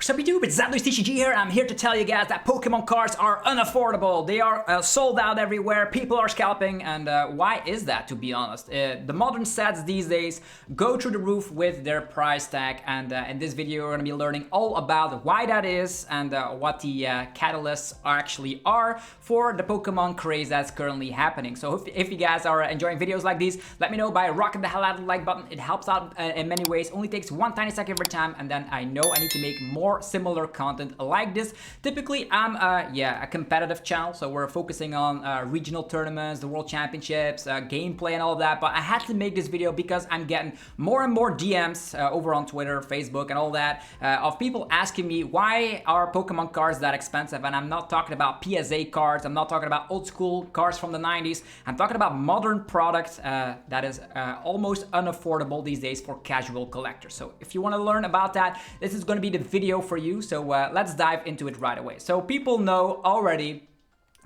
Sup YouTube, it's Sup TCG here. I'm here to tell you guys that Pokemon cards are unaffordable. They are sold out everywhere. People are scalping, and why is that, to be honest? The modern sets these days go through the roof with their price tag, and in this video we're going to be learning all about why that is and what the catalysts actually are for the Pokemon craze that's currently happening. So if you guys are enjoying videos like these, let me know by rocking the hell out of the like button. It helps out in many ways. Only takes one tiny second every time, and then I know I need to make more similar content like this. Typically I'm a competitive channel, so we're focusing on regional tournaments, the world championships, gameplay and all of that, but I had to make this video because I'm getting more and more DMs over on Twitter, Facebook and all that of people asking me why are Pokemon cards that expensive. And I'm not talking about PSA cards, I'm not talking about old school cards from the 90s, I'm talking about modern products that is almost unaffordable these days for casual collectors. So if you want to learn about that, this is going to be the video for you, so let's dive into it right away. So people know already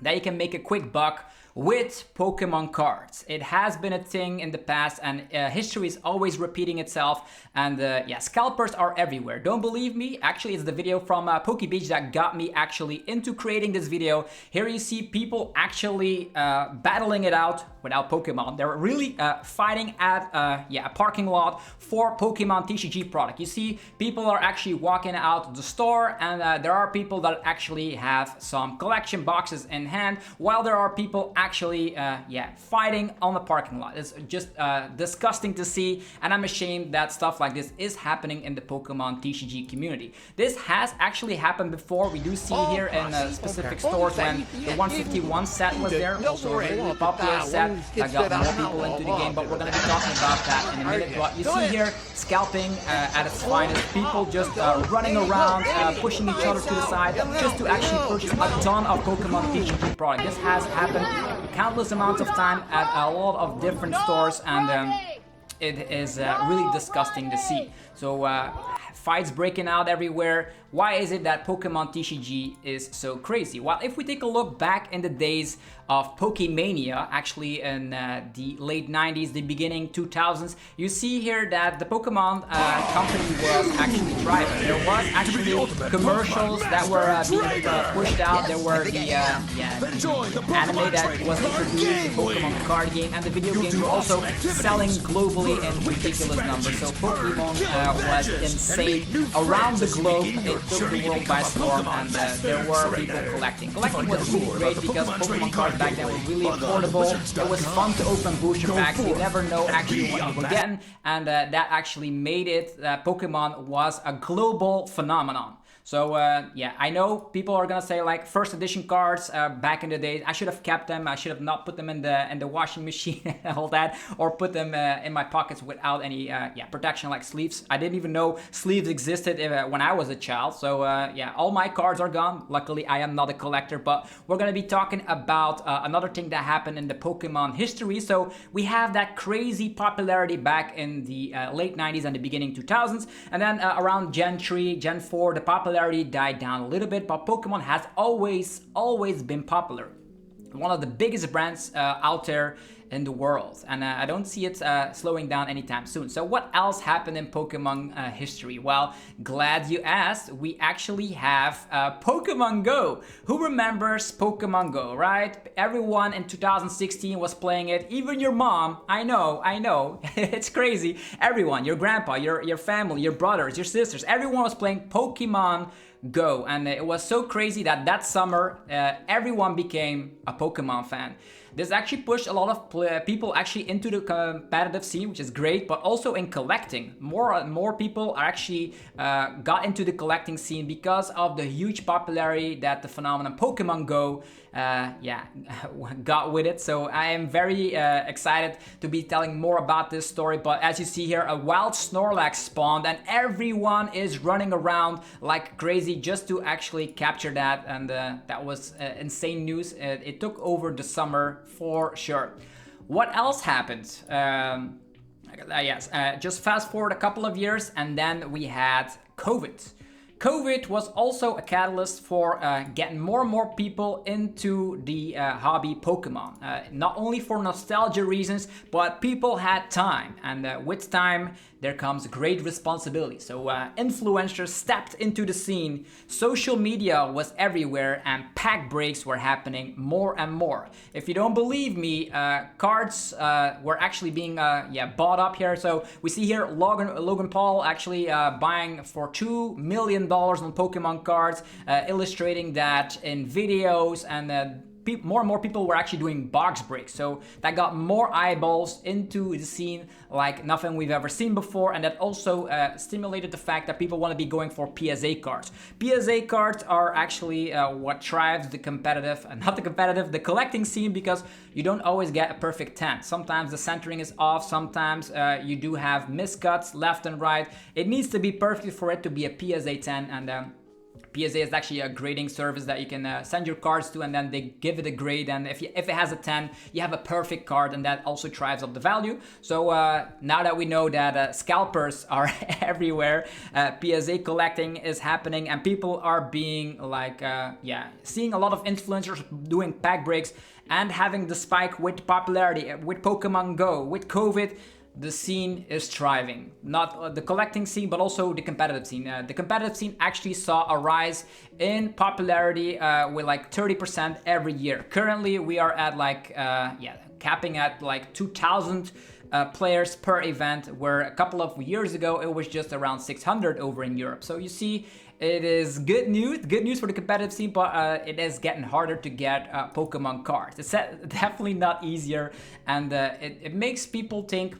that you can make a quick buck with Pokemon cards. It has been a thing in the past, and history is always repeating itself, and scalpers are everywhere. Don't believe me? Actually, it's the video from PokeBeach that got me actually into creating this video. Here you see people actually battling it out without Pokemon. They're really fighting at a parking lot for Pokemon TCG product. You see people are actually walking out the store, and there are people that actually have some collection boxes in hand, while there are people actually fighting on the parking lot. It's just disgusting to see, and I'm ashamed that stuff like this is happening in the Pokemon TCG community. This has actually happened before. We do see here in specific stores when the 151 set was there, also a really popular set that got more people into the game, but we're going to be talking about that in a minute. But you see here scalping at its finest, people just running around, pushing each other to the side just to actually purchase a ton of Pokemon TCG product. This has happened countless amounts of time at a lot of different stores, and it is really disgusting to see. So fights breaking out everywhere. Why is it that Pokemon TCG is so crazy? Well, if we take a look back in the days of Pokemania, actually in the late 90s, the beginning 2000s, you see here that the Pokemon company was actually thriving. There was actually commercials that were being pushed out. There were the anime that was introduced, the Pokemon card game, and the video games were also selling globally in ridiculous numbers. So Pokemon was insane around the globe. It took the world by storm, and there were people collecting. Collecting was really great because Pokemon cards back then were really affordable. It was fun to open booster packs. You never know actually what you were getting, and that actually made it that Pokemon was a global phenomenon. So I know people are gonna say like first edition cards back in the day, I should have kept them. I should have not put them in the washing machine and all that, or put them in my pockets without any protection like sleeves. I didn't even know sleeves existed when I was a child. So all my cards are gone. Luckily, I am not a collector, but we're gonna be talking about another thing that happened in the Pokemon history. So we have that crazy popularity back in the late 90s and the beginning 2000s, and then around Gen 3, Gen 4, the popularity died down a little bit, but Pokemon has always been popular. One of the biggest brands out there in the world, and I don't see it slowing down anytime soon. So what else happened in Pokemon history? Well, glad you asked. We actually have Pokemon Go. Who remembers Pokemon Go, right? Everyone in 2016 was playing it, even your mom. I know it's crazy. Everyone, your grandpa, your family, your brothers, your sisters, everyone was playing Pokemon Go, and it was so crazy that summer everyone became a Pokemon fan. This actually pushed a lot of people actually into the competitive scene, which is great, but also in collecting. More and more people are actually got into the collecting scene because of the huge popularity that the phenomenon Pokemon Go got with it. So I am very excited to be telling more about this story. But as you see here, a wild Snorlax spawned, and everyone is running around like crazy just to actually capture that, and that was insane news. It took over the summer for sure. What else happened? Just fast forward a couple of years, and then we had COVID. COVID was also a catalyst for getting more and more people into the hobby Pokemon. Not only for nostalgia reasons, but people had time. And with time, there comes great responsibility. So influencers stepped into the scene, social media was everywhere, and pack breaks were happening more and more. If you don't believe me, cards were actually being bought up here. So we see here Logan Paul actually buying for $2 million on Pokemon cards, illustrating that in videos, and more and more people were actually doing box breaks. So that got more eyeballs into the scene like nothing we've ever seen before, and that also stimulated the fact that people want to be going for PSA cards. PSA cards are actually what drives the competitive, and not the competitive, the collecting scene, because you don't always get a perfect 10. Sometimes the centering is off, sometimes you do have miscuts left and right. It needs to be perfect for it to be a PSA 10, and PSA is actually a grading service that you can send your cards to, and then they give it a grade, and if it has a 10, you have a perfect card, and that also drives up the value. So now that we know that scalpers are everywhere, PSA collecting is happening, and people are being like, seeing a lot of influencers doing pack breaks and having the spike with popularity, with Pokemon Go, with COVID. The scene is thriving, not the collecting scene, but also the competitive scene. The competitive scene actually saw a rise in popularity with like 30% every year. Currently, we are at like, capping at like 2,000 players per event, where a couple of years ago, it was just around 600 over in Europe. So you see, it is good news for the competitive scene, but it is getting harder to get Pokemon cards. It's definitely not easier, and it makes people think,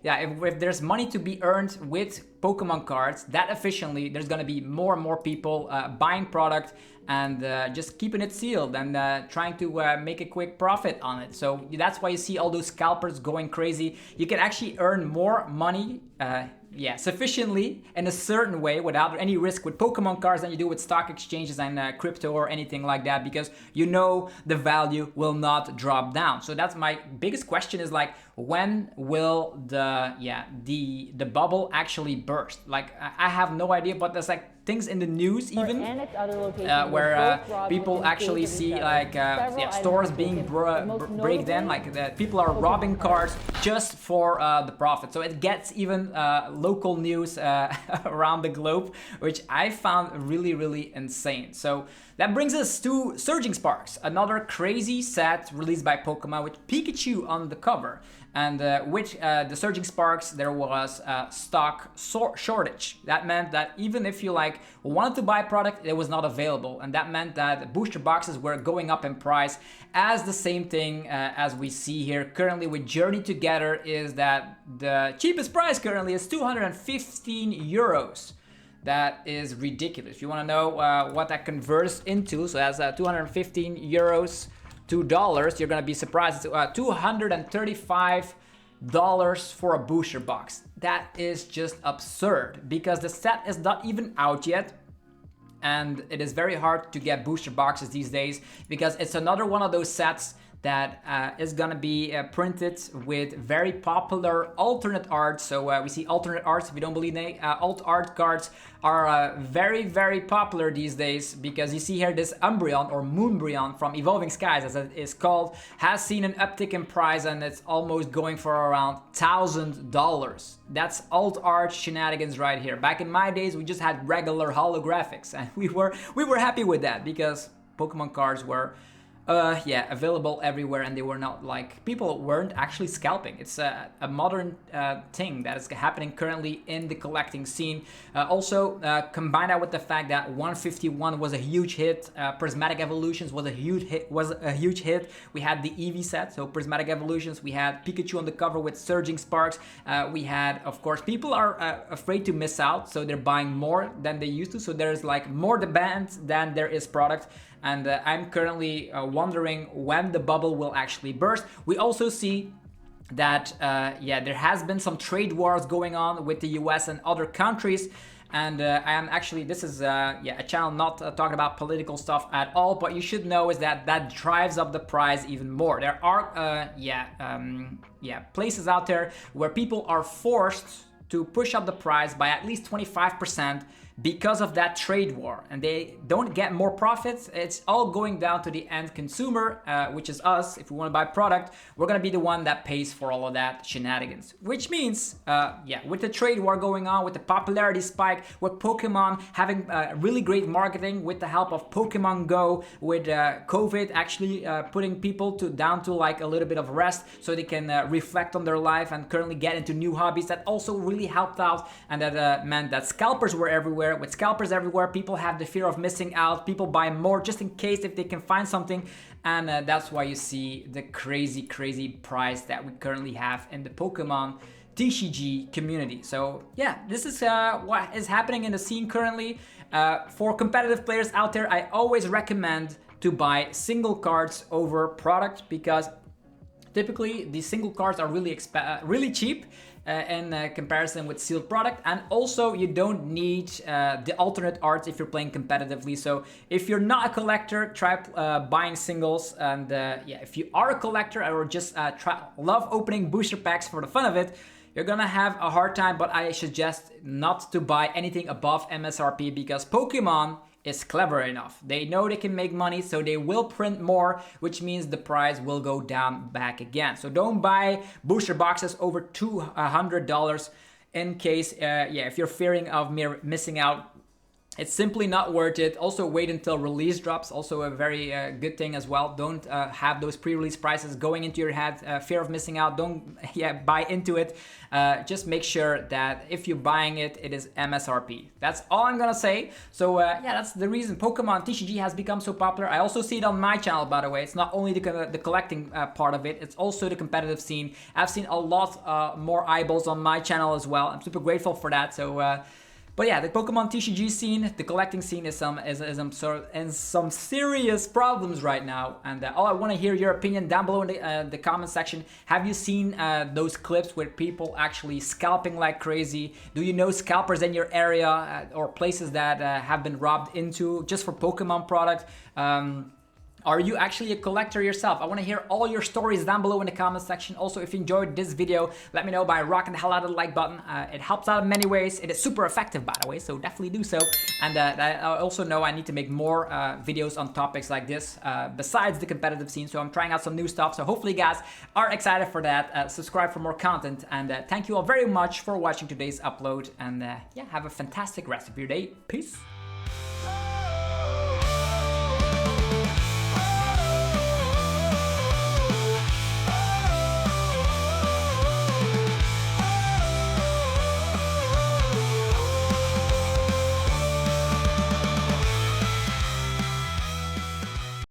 if there's money to be earned with Pokemon cards that efficiently, there's gonna be more and more people buying product and just keeping it sealed and trying to make a quick profit on it. So that's why you see all those scalpers going crazy. You can actually earn more money sufficiently in a certain way without any risk with Pokemon cards than you do with stock exchanges and crypto or anything like that, because you know the value will not drop down. So that's my biggest question, is like, when will the bubble actually burst? Like, I have no idea, but there's like things in the news even where people actually see like stores being break in, like that people are robbing cars just for the profit. So it gets even local news around the globe, which I found really insane. So that brings us to Surging Sparks, another crazy set released by Pokemon with Pikachu on the cover. And with the Surging Sparks, there was a stock shortage. That meant that even if you like wanted to buy a product, it was not available, and that meant that booster boxes were going up in price. As the same thing as we see here currently with Journey Together, is that the cheapest price currently is 215 euros. That is ridiculous. If you want to know what that converts into, so that's 215 euros to dollars, you're gonna be surprised. It's $235 for a booster box. That is just absurd, because the set is not even out yet, and it is very hard to get booster boxes these days, because it's another one of those sets that is gonna be printed with very popular alternate art. So we see alternate arts. If you don't believe me, alt art cards are very popular these days, because you see here this Umbreon or Moonbreon from Evolving Skies, as it is called, has seen an uptick in price, and it's almost going for around $1,000. That's alt art shenanigans right here. Back in my days, we just had regular holographics, and we were happy with that, because Pokemon cards were available everywhere, and they were not like, people weren't actually scalping. It's a modern thing that is happening currently in the collecting scene. Also, combine that with the fact that 151 was a huge hit, Prismatic Evolutions was a huge hit. We had the Eevee set, so Prismatic Evolutions. We had Pikachu on the cover with Surging Sparks. We had, of course, people are afraid to miss out, so they're buying more than they used to. So there's like more demand than there is product. And I'm currently wondering when the bubble will actually burst. We also see that there has been some trade wars going on with the US and other countries. And I am actually, this is a channel not talking about political stuff at all, but you should know is that drives up the price even more. There are places out there where people are forced to push up the price by at least 25%, because of that trade war, and they don't get more profits. It's all going down to the end consumer, which is us. If we want to buy product, we're gonna be the one that pays for all of that shenanigans. Which means, yeah, with the trade war going on, with the popularity spike, with Pokemon having really great marketing, with the help of Pokemon Go, with COVID actually putting people down to like a little bit of rest so they can reflect on their life and currently get into new hobbies, that also really helped out, and that meant that scalpers were everywhere. With scalpers everywhere, people have the fear of missing out. People buy more just in case if they can find something, and that's why you see the crazy price that we currently have in the Pokemon TCG community. So yeah, this is what is happening in the scene currently. For competitive players out there, I always recommend to buy single cards over product, because typically these single cards are really cheap in comparison with sealed product, and also you don't need the alternate arts if you're playing competitively. So if you're not a collector, try buying singles, and yeah, if you are a collector or just love opening booster packs for the fun of it, you're gonna have a hard time. But I suggest not to buy anything above MSRP, because Pokemon is clever enough. They know they can make money, so they will print more, which means the price will go down back again. So don't buy booster boxes over $200 in case, yeah, if you're fearing of missing out. It's simply not worth it. Also, wait until release drops. Also a very good thing as well. Don't have those pre-release prices going into your head. Fear of missing out. Don't buy into it. Just make sure that if you're buying it, it is MSRP. That's all I'm gonna say. So yeah, that's the reason Pokemon TCG has become so popular. I also see it on my channel, by the way. It's not only the collecting part of it, it's also the competitive scene. I've seen a lot more eyeballs on my channel as well. I'm super grateful for that. So but yeah, the Pokemon TCG scene, the collecting scene is in some serious problems right now. And I want to hear your opinion down below in the comment section. Have you seen those clips with people actually scalping like crazy? Do you know scalpers in your area or places that have been robbed into just for Pokemon product? Are you actually a collector yourself? I want to hear all your stories down below in the comment section. Also, if you enjoyed this video, let me know by rocking the hell out of the like button. It helps out in many ways. It is super effective, by the way, so definitely do so. And I also know I need to make more videos on topics like this besides the competitive scene. So I'm trying out some new stuff. So hopefully you guys are excited for that. Subscribe for more content. And thank you all very much for watching today's upload. And yeah, have a fantastic rest of your day. Peace.